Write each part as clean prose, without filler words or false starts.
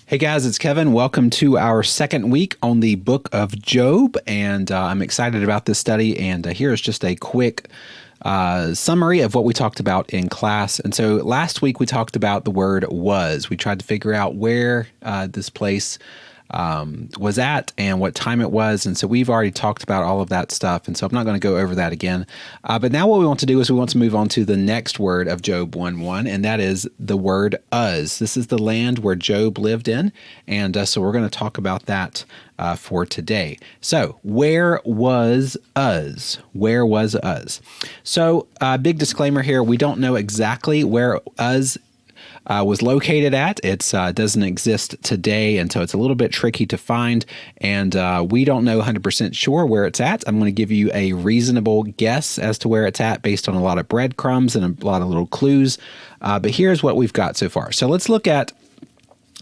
Hey guys, it's Kevin. Welcome to our second week on the book of Job, and I'm excited about this study. And here's just a quick summary of what we talked about in class. And so last week we talked about the word was. We tried to figure out where this place was at and what time it was. And so we've already talked about all of that stuff. And so I'm not going to go over that again. But now what we want to do is we want to move on to the next word of Job 1:1, and that is the word Uz. This is the land where Job lived in. And so we're going to talk about that for today. So where was Uz? Where was Uz? So big disclaimer here. We don't know exactly where Uz was located at. It doesn't exist today, and so it's a little bit tricky to find, and we don't know 100% sure where it's at. I'm going to give you a reasonable guess as to where it's at based on a lot of breadcrumbs and a lot of little clues, but here's what we've got so far. So let's look at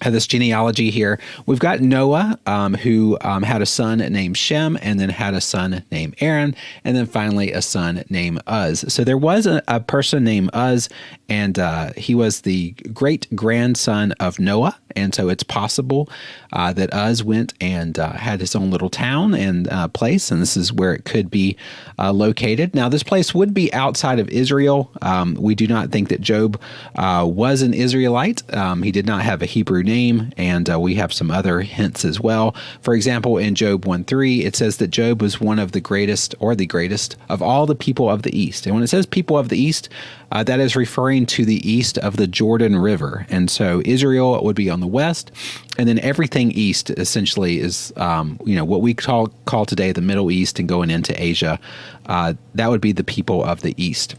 this genealogy here. We've got Noah, who had a son named Shem, and then had a son named Aaron, and then finally a son named Uz. So there was a person named Uz, and he was the great-grandson of Noah, and so it's possible that Uz went and had his own little town and place, and this is where it could be located. Now, this place would be outside of Israel. We do not think that Job was an Israelite. He did not have a Hebrew name, and we have some other hints as well. For example, in Job 1:3, it says that Job was one of the greatest or the greatest of all the people of the East. And when it says people of the East, that is referring to the east of the Jordan River. And so Israel would be on the west, and then everything east essentially is, what we call today the Middle East and going into Asia. That would be the people of the East.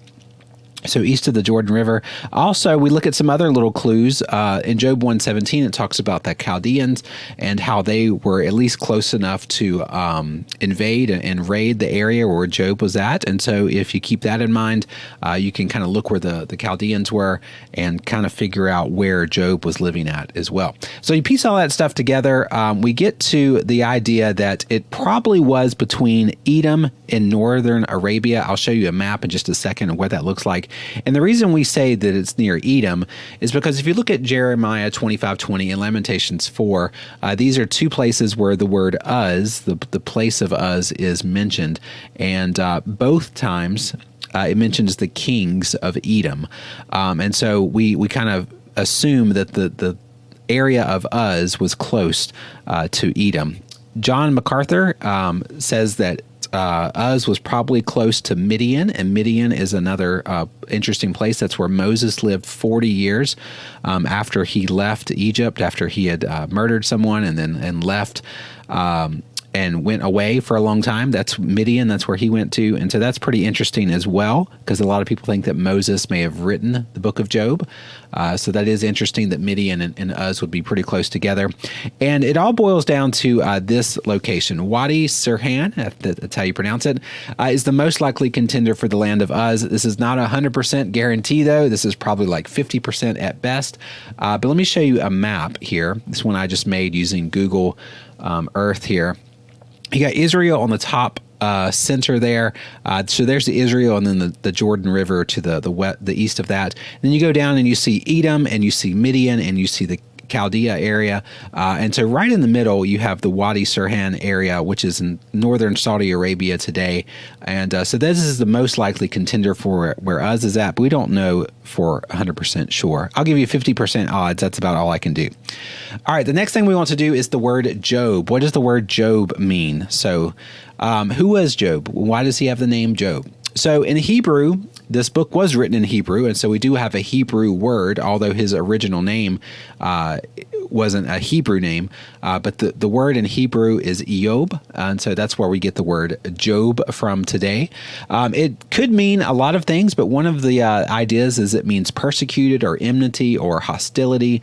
So east of the Jordan River. Also, we look at some other little clues. In Job 1:17, it talks about the Chaldeans and how they were at least close enough to invade and raid the area where Job was at. And so if you keep that in mind, you can kind of look where the Chaldeans were and kind of figure out where Job was living at as well. So you piece all that stuff together, we get to the idea that it probably was between Edom and northern Arabia. I'll show you a map in just a second of what that looks like. And the reason we say that it's near Edom is because if you look at Jeremiah 25:20 and Lamentations 4, these are two places where the word Uz, the place of Uz, is mentioned. And both times it mentions the kings of Edom. And so we kind of assume that the area of Uz was close to Edom. John MacArthur says that Uz was probably close to Midian, and Midian is another interesting place. That's where Moses lived 40 years after he left Egypt, after he had murdered someone and left and went away for a long time. That's Midian. That's where he went to. And so that's pretty interesting as well, because a lot of people think that Moses may have written the book of Job. So that is interesting that Midian and Uz would be pretty close together. And it all boils down to this location. Wadi Sirhan, that's how you pronounce it, is the most likely contender for the land of Uz. This is not a 100% guarantee, though. This is probably like 50% at best. But let me show you a map here. This one I just made using Google Earth here. You got Israel on the top center there. So there's the Israel, and then the Jordan River to the east of that. Then you go down and you see Edom, and you see Midian, and you see the Chaldea area. And so right in the middle, you have the Wadi Sirhan area, which is in northern Saudi Arabia today. And so this is the most likely contender for where Uz is at, but we don't know for 100% sure. I'll give you 50% odds. That's about all I can do. All right, the next thing we want to do is the word Job. What does the word Job mean? So who was Job? Why does he have the name Job? So in Hebrew, this book was written in Hebrew, and so we do have a Hebrew word, although his original name wasn't a Hebrew name. But the word in Hebrew is Eob, and so that's where we get the word Job from today. It could mean a lot of things, but one of the ideas is it means persecuted or enmity or hostility.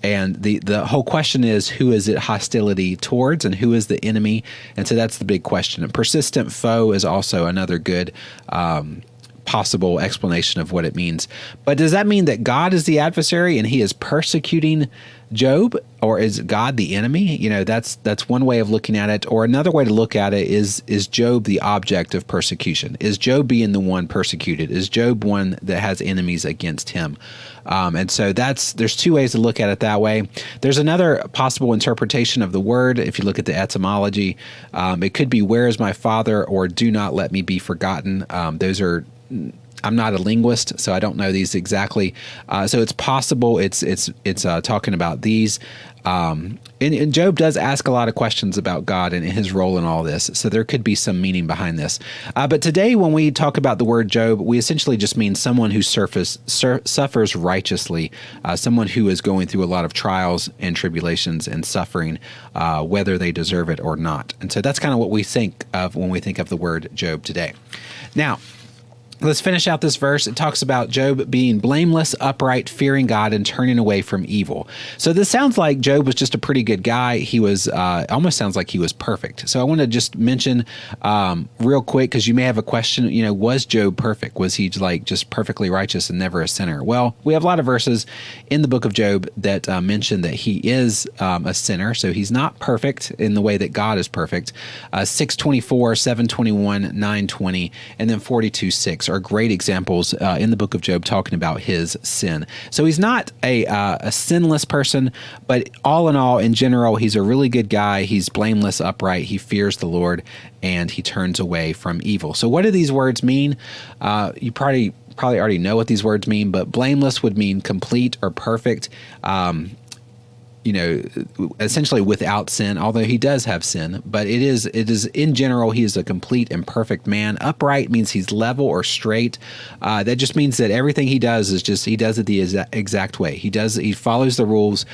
And the whole question is, who is it hostility towards and who is the enemy? And so that's the big question. A persistent foe is also another good possible explanation of what it means. But does that mean that God is the adversary and he is persecuting Job, or is God the enemy? That's one way of looking at it. Or another way to look at it is Job the object of persecution? Is Job being the one persecuted? Is Job one that has enemies against him? And so there's two ways to look at it that way. There's another possible interpretation of the word. If you look at the etymology, it could be, where is my father, or do not let me be forgotten. I'm not a linguist, so I don't know these exactly. So it's possible it's talking about these. And Job does ask a lot of questions about God and his role in all this, so there could be some meaning behind this. But today, when we talk about the word Job, we essentially just mean someone who suffers righteously, someone who is going through a lot of trials and tribulations and suffering, whether they deserve it or not. And so that's kind of what we think of when we think of the word Job today. Now, let's finish out this verse. It talks about Job being blameless, upright, fearing God, and turning away from evil. So this sounds like Job was just a pretty good guy. He was, almost sounds like he was perfect. So I want to just mention real quick, because you may have a question, was Job perfect? Was he just perfectly righteous and never a sinner? Well, we have a lot of verses in the book of Job that mention that he is a sinner. So he's not perfect in the way that God is perfect. 6:24, 7:21, 9:20, and then 42:6 are great examples in the book of Job talking about his sin. So he's not a sinless person, but all in all, in general, he's a really good guy. He's blameless, upright. He fears the Lord, and he turns away from evil. So what do these words mean? You probably already know what these words mean, but blameless would mean complete or perfect. Essentially without sin, although he does have sin, but it is in general, he is a complete and perfect man. Upright means he's level or straight. That just means that everything he does he does it the exact way. He follows the rules.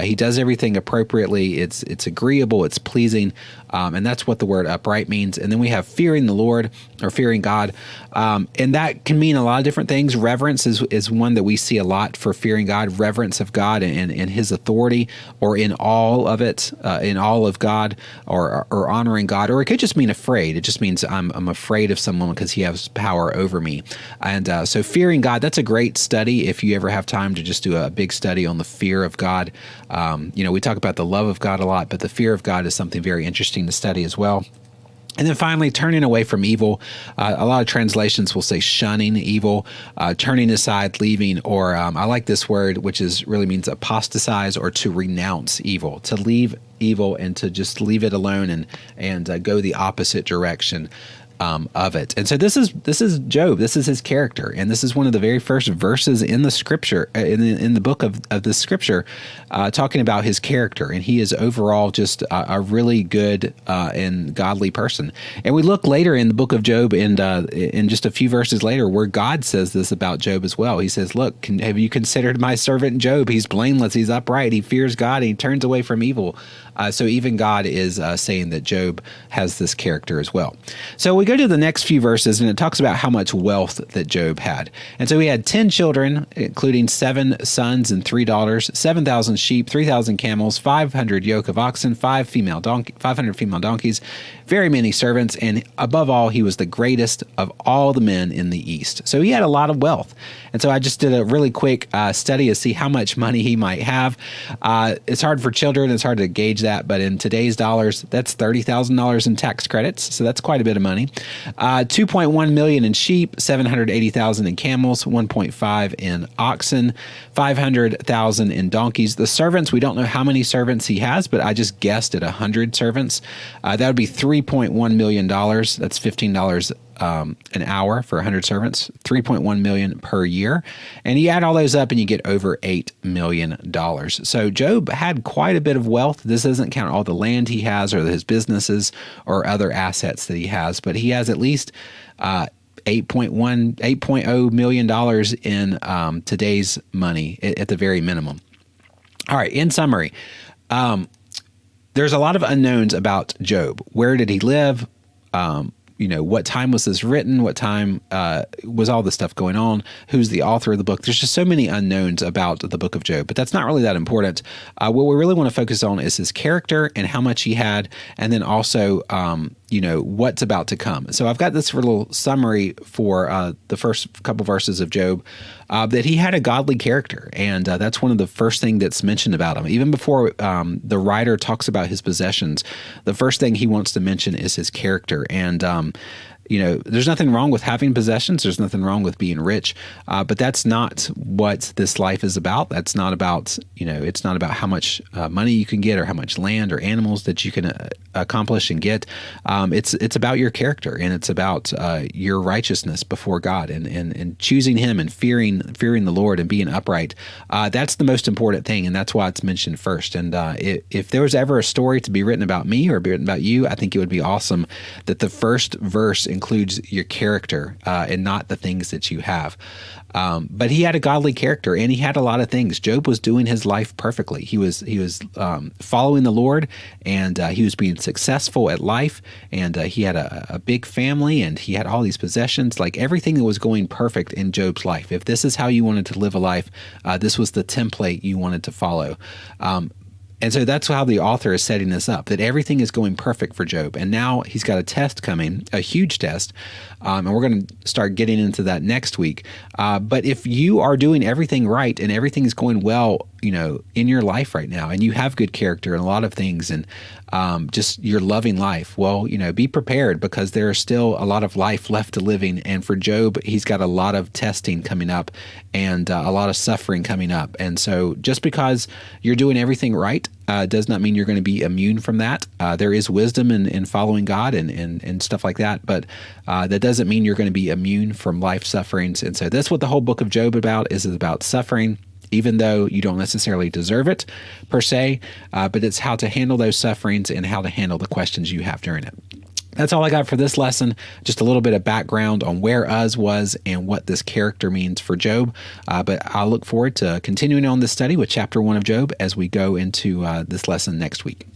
He does everything appropriately. It's agreeable. It's pleasing. And that's what the word upright means. And then we have fearing the Lord, or fearing God. And that can mean a lot of different things. Reverence is one that we see a lot for fearing God, reverence of God and his authority, or in all of it, in all of God, or honoring God. Or it could just mean afraid. It just means I'm afraid of someone because he has power over me. And so fearing God, that's a great study if you ever have time to just do a big study on the fear of God. We talk about the love of God a lot, but the fear of God is something very interesting to study as well. And then finally, turning away from evil. A lot of translations will say shunning evil, turning aside, leaving, or I like this word, which really means apostatize, or to renounce evil, to leave evil and to just leave it alone and go the opposite direction of it. And so this is Job. This is his character, and this is one of the very first verses in the scripture, in the book of the scripture, talking about his character. And he is overall just a really good and godly person. And we look later in the book of Job, and in just a few verses later, where God says this about Job as well. He says, "Look, have you considered my servant Job? He's blameless. He's upright. He fears God. And he turns away from evil." So even God is saying that Job has this character as well. So we go to the next few verses, and it talks about how much wealth that Job had. And so he had 10 children, including 7 sons and 3 daughters, 7,000 sheep, 3,000 camels, 500 yoke of oxen, 500 female donkeys, very many servants, and above all, he was the greatest of all the men in the East. So he had a lot of wealth. And so I just did a really quick study to see how much money he might have. It's hard for children. It's hard to gauge that, but in today's dollars, that's $30,000 in tax credits. So that's quite a bit of money. 2.1 million in sheep, 780,000 in camels, 1.5 in oxen, 500,000 in donkeys. The servants, we don't know how many servants he has, but I just guessed at 100 servants. That would be $3.1 million. That's $15 an hour for 100 servants, $3.1 million per year. And you add all those up and you get over $8 million. So Job had quite a bit of wealth. This doesn't count all the land he has or his businesses or other assets that he has, but he has at least $8.0 million in today's money at the very minimum. All right, in summary, there's a lot of unknowns about Job. Where did he live? What time was this written? What time was all this stuff going on? Who's the author of the book? There's just so many unknowns about the book of Job, but that's not really that important. What we really want to focus on is his character and how much he had, and then also what's about to come. So I've got this little summary for the first couple verses of Job, that he had a godly character, and that's one of the first thing that's mentioned about him. Even before the writer talks about his possessions, the first thing he wants to mention is his character. And there's nothing wrong with having possessions. There's nothing wrong with being rich, but that's not what this life is about. That's not about, it's not about how much money you can get or how much land or animals that you can accomplish and get. It's about your character, and it's about your righteousness before God, and choosing Him and fearing the Lord and being upright. That's the most important thing, and that's why it's mentioned first. And if there was ever a story to be written about me or be written about you, I think it would be awesome that the first verse includes your character and not the things that you have. But he had a godly character, and he had a lot of things. Job was doing his life perfectly. He was following the Lord, and he was being successful at life, and he had a big family, and he had all these possessions. Like, everything that was going perfect in Job's life. If this is how you wanted to live a life, this was the template you wanted to follow. And so that's how the author is setting this up, that everything is going perfect for Job. And now he's got a test coming, a huge test, and we're going to start getting into that next week. But if you are doing everything right and everything is going well, in your life right now, and you have good character and a lot of things, and just you're loving life, well, be prepared, because there is still a lot of life left to living. And for Job, he's got a lot of testing coming up, and a lot of suffering coming up. And so just because you're doing everything right does not mean you're going to be immune from that. There is wisdom in following God and stuff like that, but that doesn't mean you're going to be immune from life sufferings. And so that's what the whole book of Job is about suffering, even though you don't necessarily deserve it per se, but it's how to handle those sufferings and how to handle the questions you have during it. That's all I got for this lesson. Just a little bit of background on where Uz was and what this character means for Job. But I'll look forward to continuing on this study with chapter 1 of Job as we go into this lesson next week.